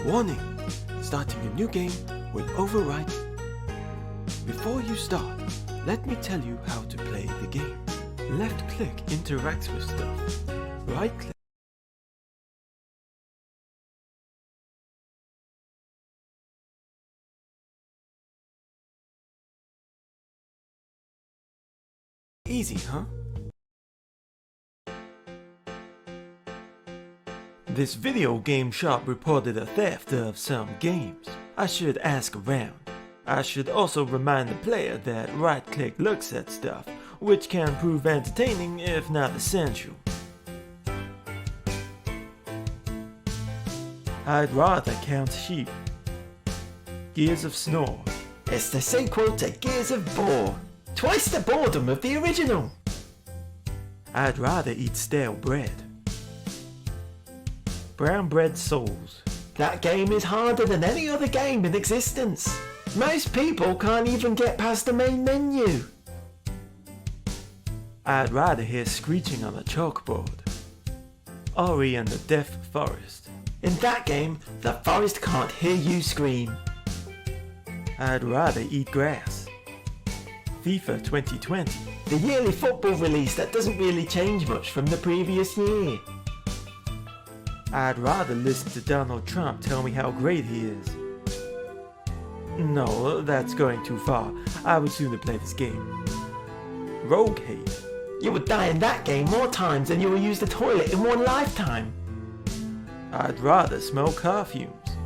Warning! Starting a new game will overwrite. Before you start, let me tell you how to play the game. Left click interacts with stuff. Right click. Easy, huh? This video game shop reported a theft of some games. I should ask around. I should also remind the player that right-click looks at stuff, which can prove entertaining if not essential. I'd rather count sheep. Gears of Snore. It's the sequel to Gears of Bore. Twice the boredom of the original. I'd rather eat stale bread. Brown Bread Souls. That game is harder than any other game in existence. Most people can't even get past the main menu. I'd rather hear screeching on a chalkboard. Ori and the Deaf Forest. In that game, the forest can't hear you scream. I'd rather eat grass. FIFA 2020. The yearly football release that doesn't really change much from the previous year. I'd rather listen to Donald Trump tell me how great he is. No, that's going too far. I would sooner play this game. Rogue Hate. You would die in that game more times than you will use the toilet in one lifetime. I'd rather smell car fumes.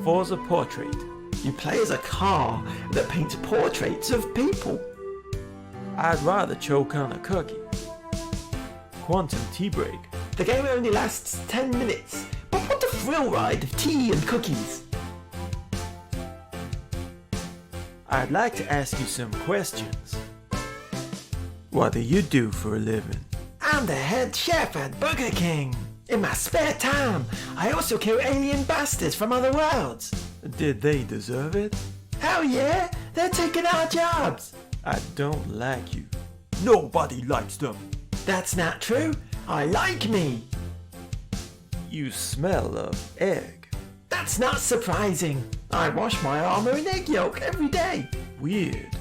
Forza Portrait. You play as a car that paints portraits of people. I'd rather choke on a cookie. Quantum Tea Break. The game only lasts 10 minutes, but what a thrill ride of tea and cookies. I'd like to ask you some questions. What do you do for a living? I'm the head chef at Burger King. In my spare time, I also kill alien bastards from other worlds. Did they deserve it? Hell yeah, they're taking our jobs. I don't like you. Nobody likes them. That's not true. I like me. You smell of egg. That's not surprising. I wash my armor in egg yolk every day. Weird.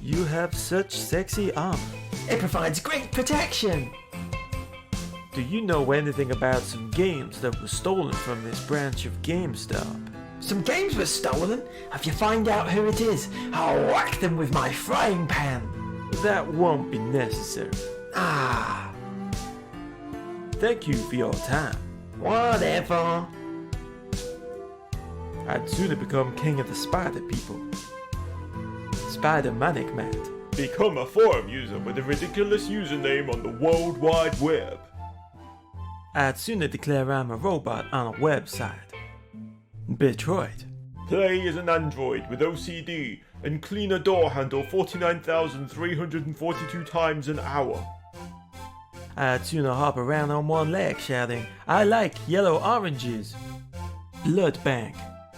You have such sexy armor. It provides great protection. Do you know anything about some games that were stolen from this branch of GameStahp? Some games were stolen? If you find out who it is, I'll whack them with my frying pan. That won't be necessary. Ah. Thank you for your time. Whatever. I'd sooner become king of the spider people. Spider Manic Matt. Become a forum user with a ridiculous username on the World Wide Web. I'd sooner declare I'm a robot on a website. Detroit. Play as an android with OCD and clean a door handle 49,342 times an hour. I'd sooner hop around on one leg shouting, I like yellow oranges. Blood Bank.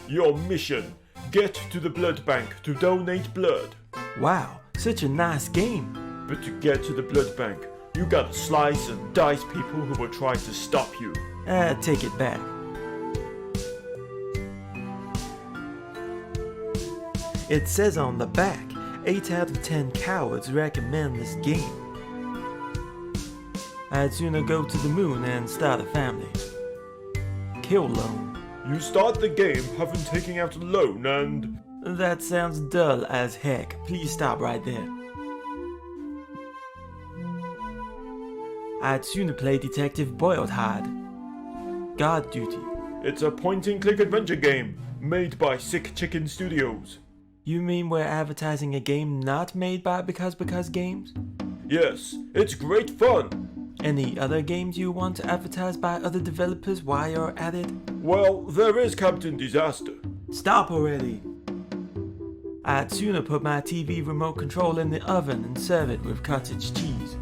Your mission: get to the blood bank to donate blood. Wow, such a nice game. But to get to the blood bank, you gotta slice and dice people who will try to stop you. Take it back. It says on the back, 8 out of 10 cowards recommend this game. I'd sooner go to the moon and start a family. Kill loan. You start the game having taken out a loan and... That sounds dull as heck. Please stop right there. I'd sooner play Detective Boiled Hard. Guard Duty. It's a point-and-click adventure game made by Sick Chicken Studios. You mean we're advertising a game not made by Because Games? Yes, it's great fun. Any other games you want to advertise by other developers while you're at it? Well, there is Captain Disaster. Stop already! I'd sooner put my TV remote control in the oven and serve it with cottage cheese.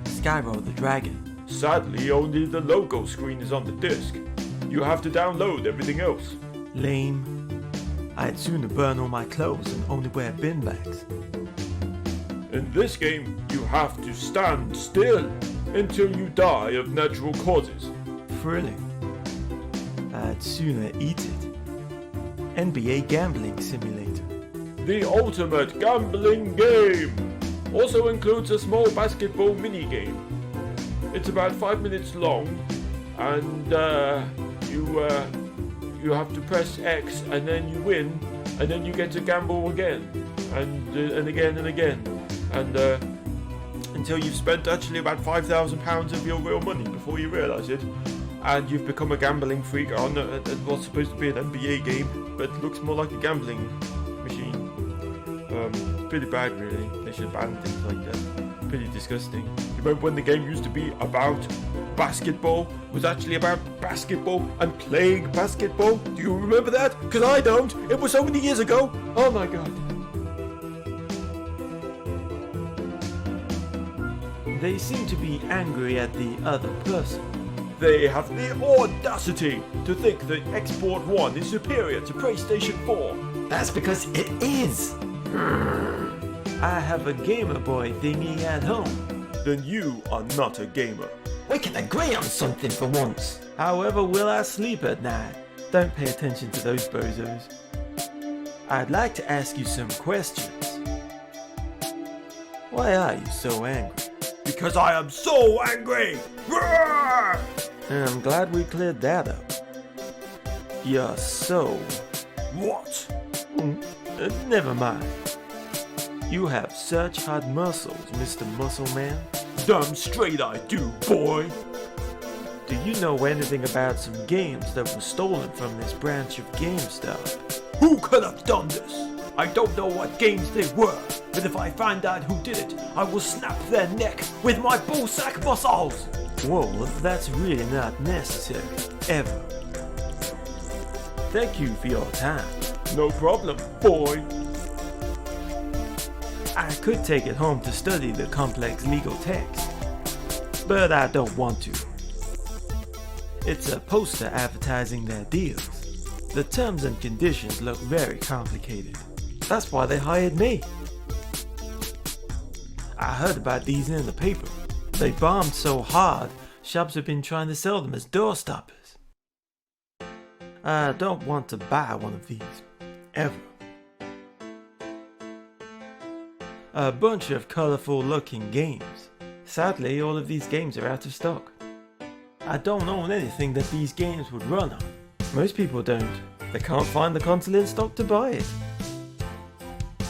Skyro the Dragon. Sadly, only the logo screen is on the disc. You have to download everything else. Lame. I'd sooner burn all my clothes and only wear bin bags. In this game, you have to stand still until you die of natural causes. Thrilling. I'd sooner eat it. NBA Gambling Simulator. The ultimate gambling game! Also includes a small basketball mini-game. It's about 5 minutes long, and you have to press X and then you win, and then you get to gamble again, and again and again, and until you've spent actually about £5,000 of your real money before you realise it, and you've become a gambling freak on what's supposed to be an NBA game, but looks more like a gambling machine. It's pretty bad, really. They should ban things like that. Pretty disgusting. You remember when the game used to be about basketball? It was actually about basketball and playing basketball? Do you remember that? Because I don't. It was so many years ago. Oh my god. They seem to be angry at the other person. They have the audacity to think that Export 1 is superior to PlayStation 4. That's because it is. I have a Gamer Boy thingy at home. Then you are not a gamer. We can agree on something for once. However will I sleep at night? Don't pay attention to those bozos. I'd like to ask you some questions. Why are you so angry? Because I am so angry! Roar! I'm glad we cleared that up. You're so... What? Never mind. You have such hard muscles, Mr. Muscle Man. Damn straight I do, boy! Do you know anything about some games that were stolen from this branch of GameStahp? Who could have done this? I don't know what games they were, but if I find out who did it, I will snap their neck with my ballsack muscles! Whoa, that's really not necessary, ever. Thank you for your time. No problem, boy. I could take it home to study the complex legal text, but I don't want to. It's a poster advertising their deals. The terms and conditions look very complicated. That's why they hired me. I heard about these in the paper. They bombed so hard, shops have been trying to sell them as door stoppers. I don't want to buy one of these, ever. A bunch of colorful looking games. Sadly, all of these games are out of stock. I don't own anything that these games would run on. Most people don't. They can't find the console in stock to buy it.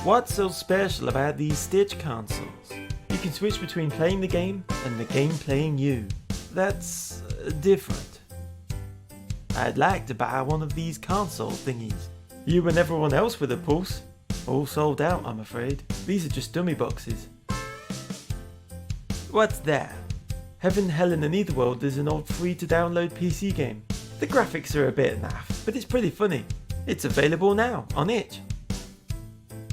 What's so special about these Stitch consoles? You can switch between playing the game and the game playing you. That's different. I'd like to buy one of these console thingies. You and everyone else with a pulse. All sold out, I'm afraid. These are just dummy boxes. What's that? Heaven, Hell and the Netherworld is an old free to download PC game. The graphics are a bit naff, but it's pretty funny. It's available now on itch.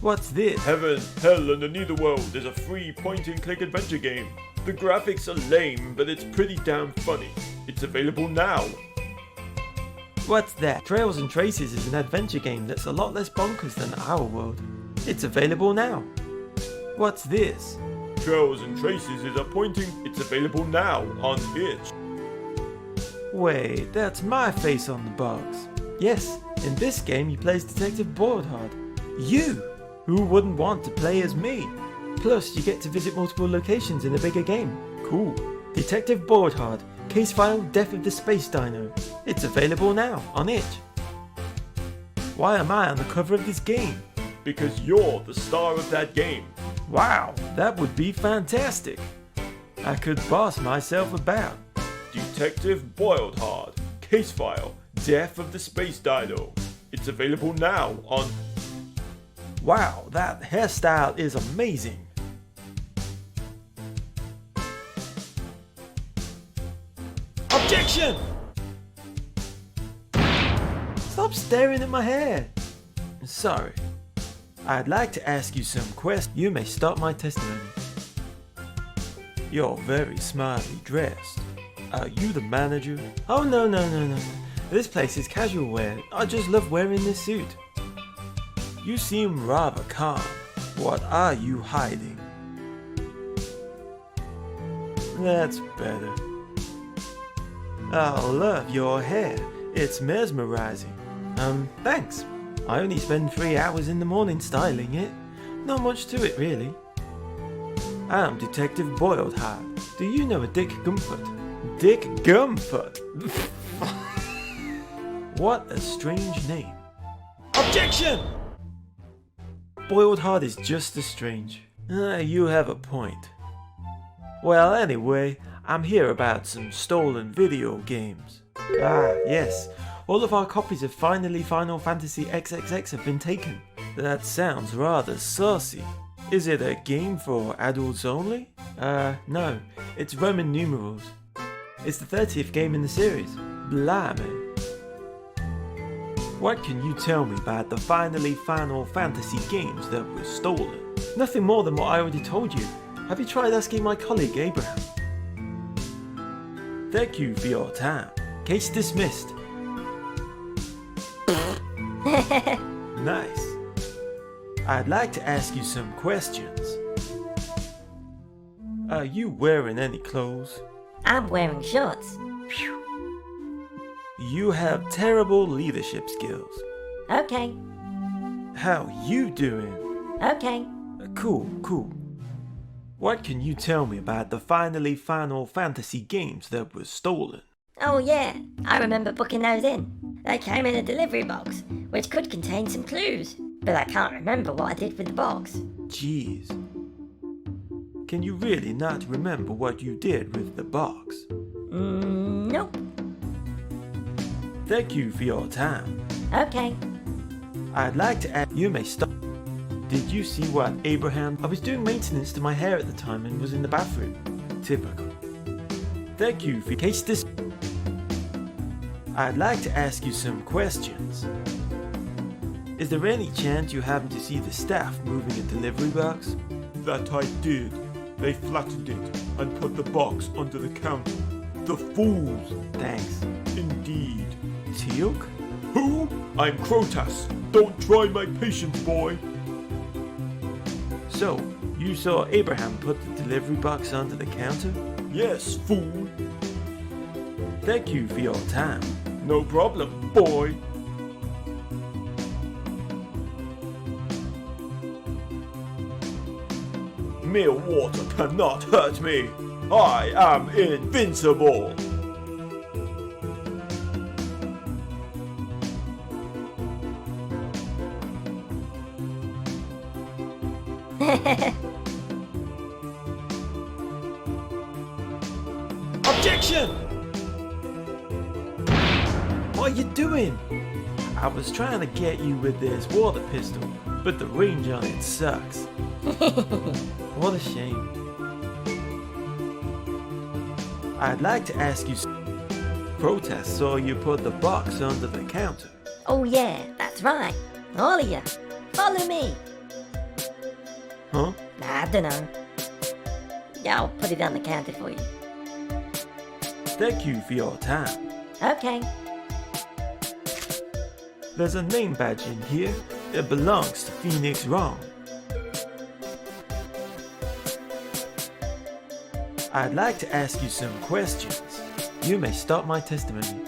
What's this? Heaven, Hell and the Netherworld is a free point-and-click adventure game. The graphics are lame, but it's pretty damn funny. It's available now. What's that? Trails and Traces is an adventure game that's a lot less bonkers than our world. It's available now. What's this? Trails and Traces is a It's available now on itch. Wait, that's my face on the box. Yes, in this game you play as Detective Boardhard. You! Who wouldn't want to play as me? Plus, you get to visit multiple locations in a bigger game. Cool. Detective Boardhard, Case File Death of the Space Dino. It's available now on itch. Why am I on the cover of this game? Because you're the star of that game. Wow, that would be fantastic. I could boss myself about. Detective Boiled Hard, Case File, Death of the Space Dino. It's available now on... Wow, that hairstyle is amazing. Objection! Stop staring at my hair. Sorry. I'd like to ask you some questions. You may stop my testimony. You're very smartly dressed. Are you the manager? Oh no. This place is casual wear. I just love wearing this suit. You seem rather calm. What are you hiding? That's better. I love your hair. It's mesmerizing. Thanks. I only spend 3 hours in the morning styling it. Not much to it, really. I'm Detective Boiled Heart. Do you know a Dick Gumfoot? Dick Gumfoot? What a strange name. Objection! Boiled Heart is just as strange. You have a point. Well, anyway, I'm here about some stolen video games. Ah, yes. All of our copies of Final Fantasy XXX have been taken. That sounds rather saucy. Is it a game for adults only? No. It's Roman numerals. It's the 30th game in the series. Blimey. What can you tell me about the Final Fantasy games that were stolen? Nothing more than what I already told you. Have you tried asking my colleague Abraham? Thank you for your time. Case dismissed. Nice. I'd like to ask you some questions. Are you wearing any clothes? I'm wearing shorts. You have terrible leadership skills. Okay, How you doing? okay. Cool. What can you tell me about the Final Fantasy games that were stolen? Oh yeah, I remember booking those in. They came in a delivery box, which could contain some clues, but I can't remember what I did with the box. Jeez. Can you really not remember what you did with the box? Nope. Thank you for your time. Okay. I'd like to ask you may stop. Did you see what Abraham? I was doing maintenance to my hair at the time and was in the bathroom. Typical. Thank you for case this. I'd like to ask you some questions. Is there any chance you happen to see the staff moving a delivery box? That I did. They flattened it and put the box under the counter. The fools! Thanks. Indeed. Teal'c? Who? I'm Crotas. Don't try my patience, boy. So, you saw Abraham put the delivery box onto the counter? Yes, fool. Thank you for your time. No problem, boy. Mere water cannot hurt me. I am invincible. Objection! What are you doing? I was trying to get you with this water pistol, but the range on it sucks. What a shame. I'd like to ask you. Protest saw you put the box under the counter. Oh yeah, that's right. All of you, follow me. Huh? I don't know. Yeah, I'll put it on the counter for you. Thank you for your time. Okay. There's a name badge in here. It belongs to Phoenix Wrong. I'd like to ask you some questions. You may stop my testimony.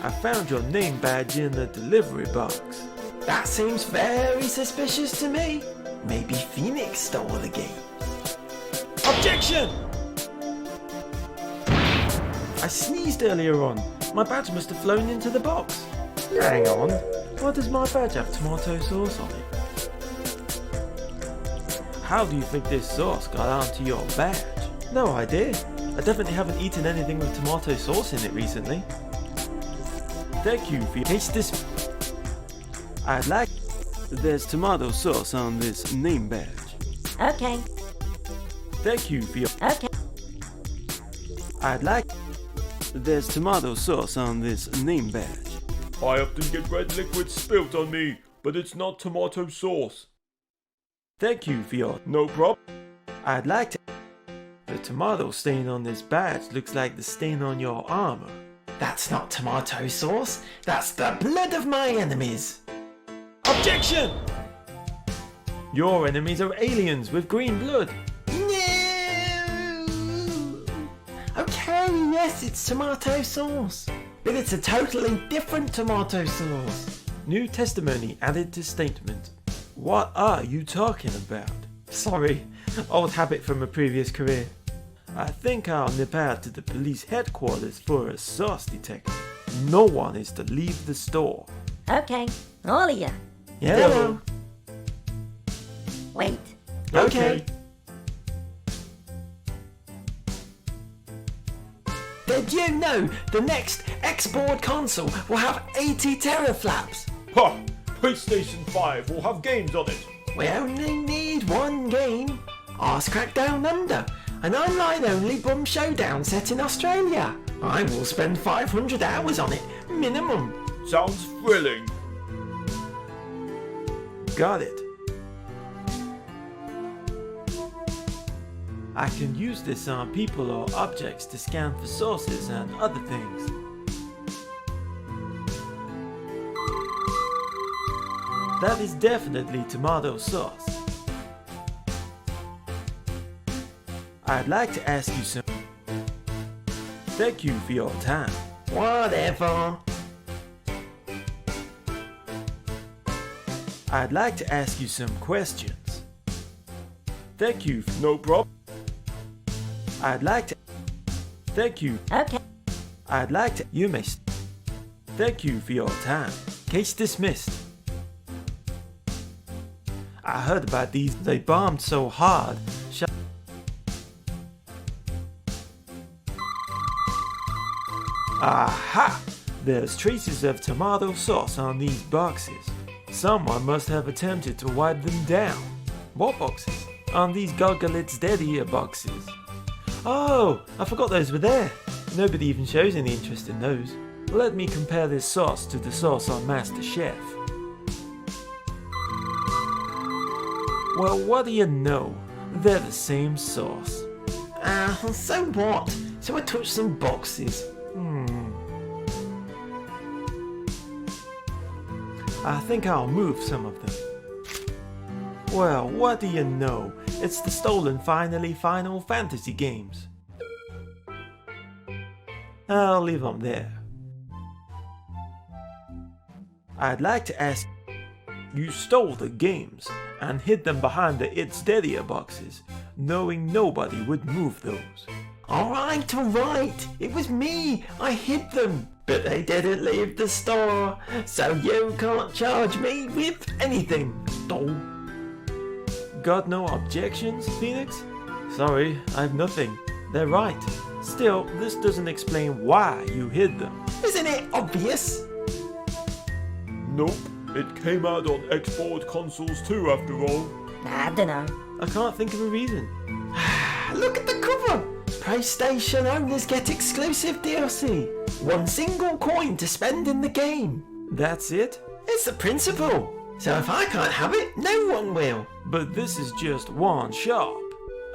I found your name badge in the delivery box. That seems very suspicious to me. Maybe Phoenix stole the game. Objection! I sneezed earlier on. My badge must have flown into the box. Hang on. Why does my badge have tomato sauce on it? How do you think this sauce got onto your badge? No idea. I definitely haven't eaten anything with tomato sauce in it recently. Thank you for your taste this. I'd like. There's tomato sauce on this name badge. Okay. Thank you for your. Okay. I'd like. There's tomato sauce on this name badge. I often get red liquid spilt on me, but it's not tomato sauce. Thank you for your. No problem. I'd like to. The tomato stain on this badge looks like the stain on your armor. That's not tomato sauce. That's the blood of my enemies. Objection! Your enemies are aliens with green blood. No. Okay, yes, it's tomato sauce. but it's a totally different tomato sauce. New testimony added to statement. What are you talking about? Sorry, old habit from a previous career. I think I'll nip out to the police headquarters for a sauce detector. No one is to leave the store. Okay, all of you. Hello. Wait. Okay. Did you know the next Xboard console will have 80 teraflops? Ha! PlayStation 5 will have games on it. We only need one game. Ask Crackdown Under, an online-only bum showdown set in Australia. I will spend 500 hours on it, minimum. Sounds thrilling. Got it. I can use this on people or objects to scan for sources and other things. That is definitely tomato sauce. I'd like to ask you some. Thank you for your time. Whatever. I'd like to ask you some questions. Thank you. No problem. I'd like to. Thank you. Okay. I'd like to. You may. Thank you for your time. Case dismissed. I heard about these. They bombed so hard. Aha! There's traces of tomato sauce on these boxes. Someone must have attempted to wipe them down. What boxes? On these Gogolit's Dead Ear boxes. Oh, I forgot those were there. Nobody even shows any interest in those. Let me compare this sauce to the sauce on MasterChef. Well, what do you know? They're the same sauce. So what? So I touched some boxes. I think I'll move some of them. Well, what do you know? It's the stolen Final Fantasy games. I'll leave them there. I'd like to ask, you stole the games and hid them behind the It's Deadier boxes, knowing nobody would move those. Alright, it was me. I hid them. But they didn't leave the store, so you can't charge me with anything. Got no objections, Phoenix? Sorry, I've nothing. They're right. Still, this doesn't explain why you hid them. Isn't it obvious? Nope. It came out on Xboard consoles too, after all. I dunno. I can't think of a reason. Look at the cover. PlayStation owners get exclusive DLC. One single coin to spend in the game. That's it? It's the principle. So if I can't have it, no one will. But this is just one shop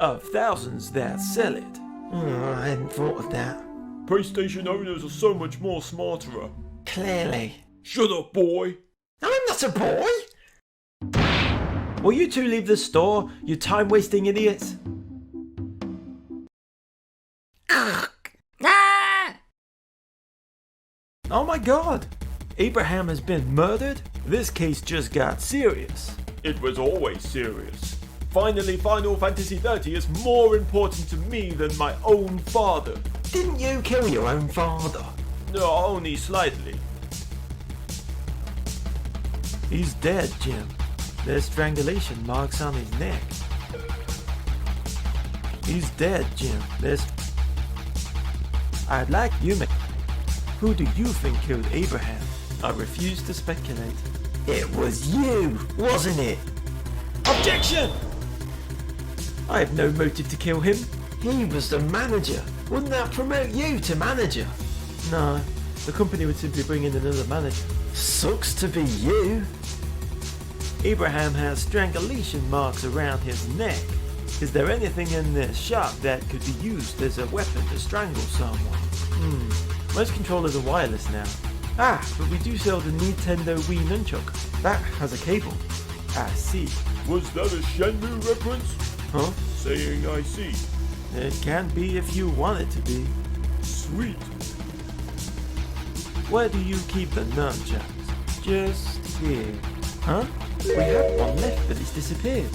of thousands that sell it. Oh, I hadn't thought of that. PlayStation owners are so much more smarter. Clearly. Shut up, boy. I'm not a boy. Will you two leave the store, you time-wasting idiots? Ah! Oh my god! Abraham has been murdered? This case just got serious. It was always serious. Finally, Final Fantasy 30 is more important to me than my own father. Didn't you kill your own father? No, only slightly. He's dead, Jim. There's strangulation marks on his neck. He's dead, Jim. I'd like you, Who do you think killed Abraham? I refuse to speculate. It was you, wasn't it? Objection! I have no motive to kill him. He was the manager. Wouldn't that promote you to manager? No, the company would simply bring in another manager. Sucks to be you. Abraham has strangulation marks around his neck. Is there anything in this shop that could be used as a weapon to strangle someone? Most controllers are wireless now. Ah, but we do sell the Nintendo Wii Nunchuk. That has a cable. I see. Was that a Shenmue reference? Huh? Saying I see. It can be if you want it to be. Sweet. Where do you keep the nunchucks? Just here. Huh? We had one left but it's disappeared.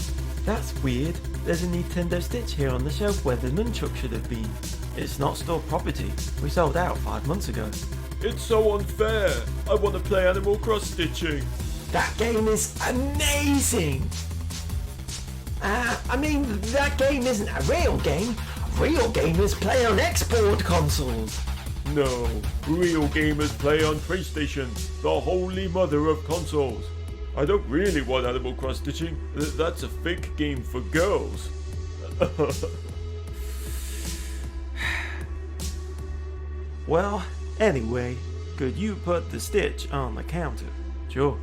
That's weird. There's a Nintendo Stitch here on the shelf where the nunchuck should have been. It's not store property. We sold out 5 months ago. It's so unfair. I want to play Animal Cross Stitching. That game is amazing! I mean, that game isn't a real game. Real gamers play on export consoles. No, real gamers play on PlayStation, the holy mother of consoles. I don't really want Animal Cross Stitching. That's a fake game for girls. Well, anyway, could you put the Stitch on the counter? Sure.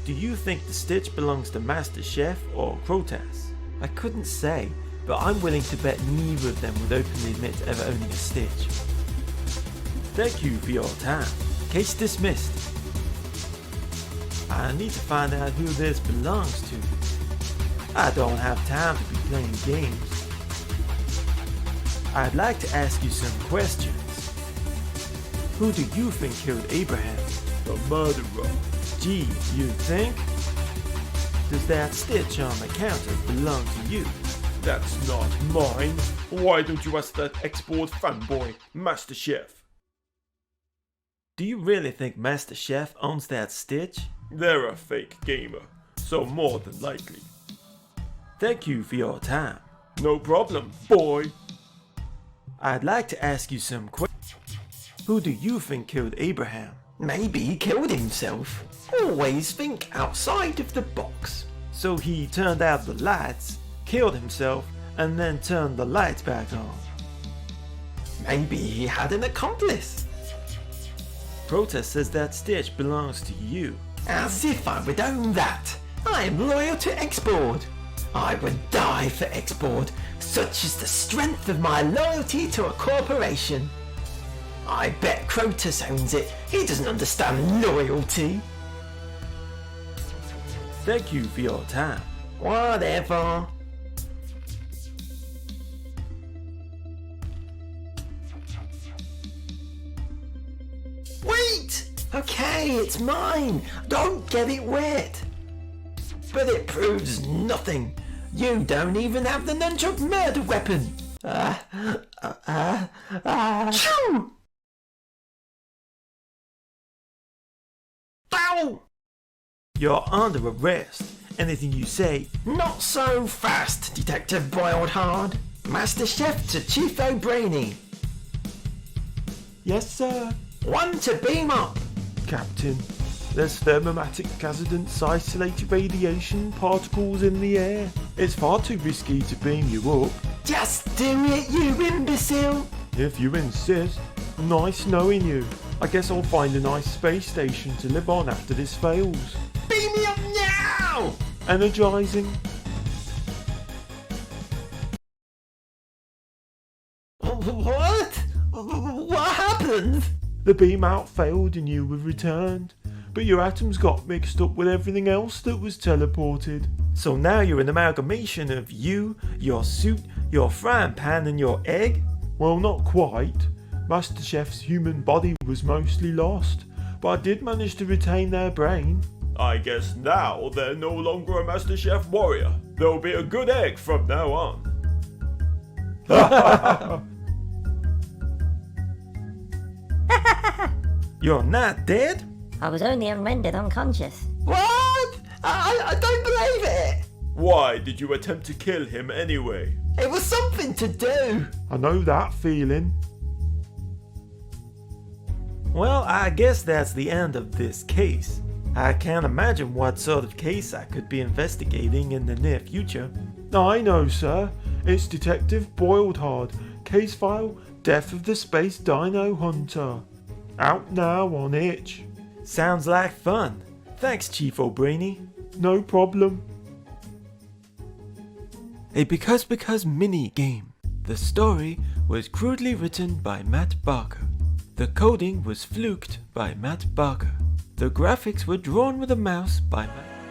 Do you think the Stitch belongs to Master Chef or Crotas? I couldn't say, but I'm willing to bet neither of them would openly admit to ever owning a Stitch. Thank you for your time. Case dismissed. I need to find out who this belongs to. I don't have time to be playing games. I'd like to ask you some questions. Who do you think killed Abraham? The murderer. Gee, you think? Does that Stitch on the counter belong to you? That's not mine. Why don't you ask that export fanboy, Master Chef? Do you really think Master Chef owns that Stitch? They're a fake gamer, so more than likely. Thank you for your time. No problem, boy. I'd like to ask you some questions. Who do you think killed Abraham? Maybe he killed himself. Always think outside of the box. So he turned out the lights, killed himself, and then turned the lights back on. Maybe he had an accomplice. Protest says that Stitch belongs to you. As if I would own that. I am loyal to Export. I would die for Export. Such is the strength of my loyalty to a corporation. I bet Crotus owns it. He doesn't understand loyalty. Thank you for your time. Whatever. Wait! Okay, it's mine. Don't get it wet. But it proves nothing. You don't even have the nunchuck murder weapon. Shoo! Ow! You're under arrest. Anything you say. Not so fast, Detective Boiled Hard. Master Chef to Chief O'Brainy. Yes, sir. One to beam up. Captain, there's thermomatic hazardous isolated radiation particles in the air. It's far too risky to beam you up. Just do it, you imbecile. If you insist. Nice knowing you. I guess I'll find a nice space station to live on after this fails. Beam me up now! Energizing. What? What happened? The beam out failed and you were returned. But your atoms got mixed up with everything else that was teleported. So now you're an amalgamation of you, your suit, your frying pan and your egg? Well, not quite. Master Chef's human body was mostly lost, but I did manage to retain their brain. I guess now they're no longer a Master Chef warrior. They'll be a good egg from now on. You're not dead? I was only unrendered unconscious. What? I don't believe it. Why did you attempt to kill him anyway? It was something to do. I know that feeling. Well, I guess that's the end of this case. I can't imagine what sort of case I could be investigating in the near future. I know, sir. It's Detective Boiled Hard. Case file, Death of the Space Dino Hunter. Out now on itch. Sounds like fun. Thanks, Chief O'Brainy. No problem. A Because mini game. The story was crudely written by Matt Barker. The coding was fluked by Matt Barker. The graphics were drawn with a mouse by Matt